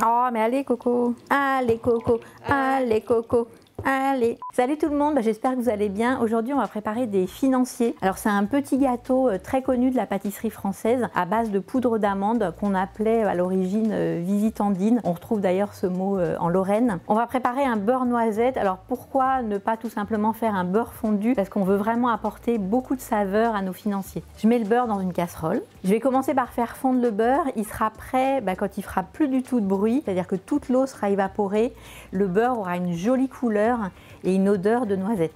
Oh, mais allez, Coco. Allez, Coco. Allez, Coco. Allez. Salut tout le monde, j'espère que vous allez bien. Aujourd'hui, on va préparer des financiers. Alors, c'est un petit gâteau très connu de la pâtisserie française à base de poudre d'amande qu'on appelait à l'origine visitandine. On retrouve d'ailleurs ce mot en Lorraine. On va préparer un beurre noisette. Alors, pourquoi ne pas tout simplement faire un beurre fondu? Parce qu'on veut vraiment apporter beaucoup de saveur à nos financiers. Je mets le beurre dans une casserole. Je vais commencer par faire fondre le beurre. Il sera prêt quand il fera plus du tout de bruit, c'est-à-dire que toute l'eau sera évaporée. Le beurre aura une jolie couleur et une odeur de noisette.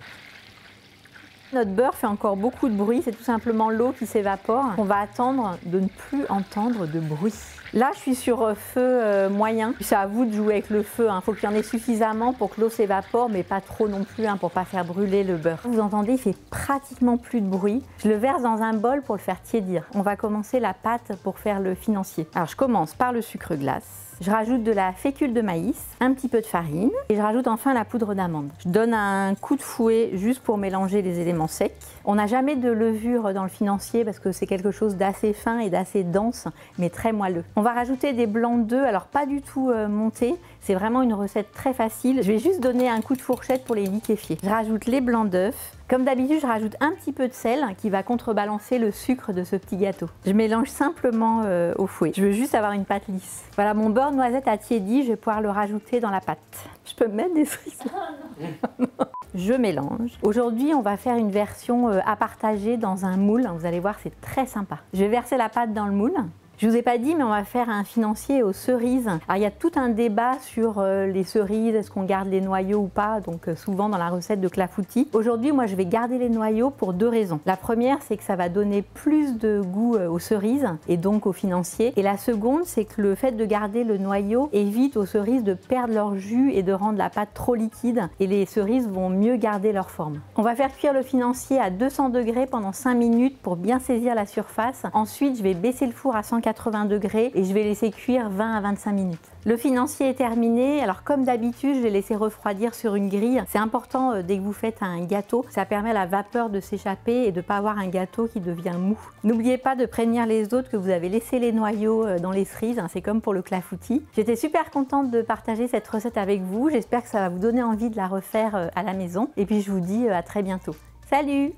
Notre beurre fait encore beaucoup de bruit, c'est tout simplement l'eau qui s'évapore. On va attendre de ne plus entendre de bruit. Là, je suis sur feu moyen. C'est à vous de jouer avec le feu. Il faut qu'il y en ait suffisamment pour que l'eau s'évapore, mais pas trop non plus pour ne pas faire brûler le beurre. Vous entendez, il fait pratiquement plus de bruit. Je le verse dans un bol pour le faire tiédir. On va commencer la pâte pour faire le financier. Alors, je commence par le sucre glace. Je rajoute de la fécule de maïs, un petit peu de farine et je rajoute enfin la poudre d'amande. Je donne un coup de fouet juste pour mélanger les éléments secs. On n'a jamais de levure dans le financier parce que c'est quelque chose d'assez fin et d'assez dense, mais très moelleux. On va rajouter des blancs d'œufs, alors pas du tout montés, c'est vraiment une recette très facile. Je vais juste donner un coup de fourchette pour les liquéfier. Je rajoute les blancs d'œufs. Comme d'habitude, je rajoute un petit peu de sel qui va contrebalancer le sucre de ce petit gâteau. Je mélange simplement au fouet. Je veux juste avoir une pâte lisse. Voilà, mon beurre noisette a tiédi, je vais pouvoir le rajouter dans la pâte. Je peux mettre des cerises. Je mélange. Aujourd'hui, on va faire une version à partager dans un moule. Vous allez voir, c'est très sympa. Je vais verser la pâte dans le moule. Je ne vous ai pas dit, mais on va faire un financier aux cerises. Alors, il y a tout un débat sur les cerises, est-ce qu'on garde les noyaux ou pas, donc souvent dans la recette de clafoutis. Aujourd'hui, moi, je vais garder les noyaux pour deux raisons. La première, c'est que ça va donner plus de goût aux cerises et donc aux financiers. Et la seconde, c'est que le fait de garder le noyau évite aux cerises de perdre leur jus et de rendre la pâte trop liquide. Et les cerises vont mieux garder leur forme. On va faire cuire le financier à 200 degrés pendant 5 minutes pour bien saisir la surface. Ensuite, je vais baisser le four à 180 degrés et je vais laisser cuire 20 à 25 minutes. Le financier est terminé. Alors comme d'habitude, je vais laisser refroidir sur une grille. C'est important dès que vous faites un gâteau, ça permet à la vapeur de s'échapper et de ne pas avoir un gâteau qui devient mou. N'oubliez pas de prévenir les autres que vous avez laissé les noyaux dans les cerises, c'est comme pour le clafoutis. J'étais super contente de partager cette recette avec vous. J'espère que ça va vous donner envie de la refaire à la maison. Et puis je vous dis à très bientôt. Salut!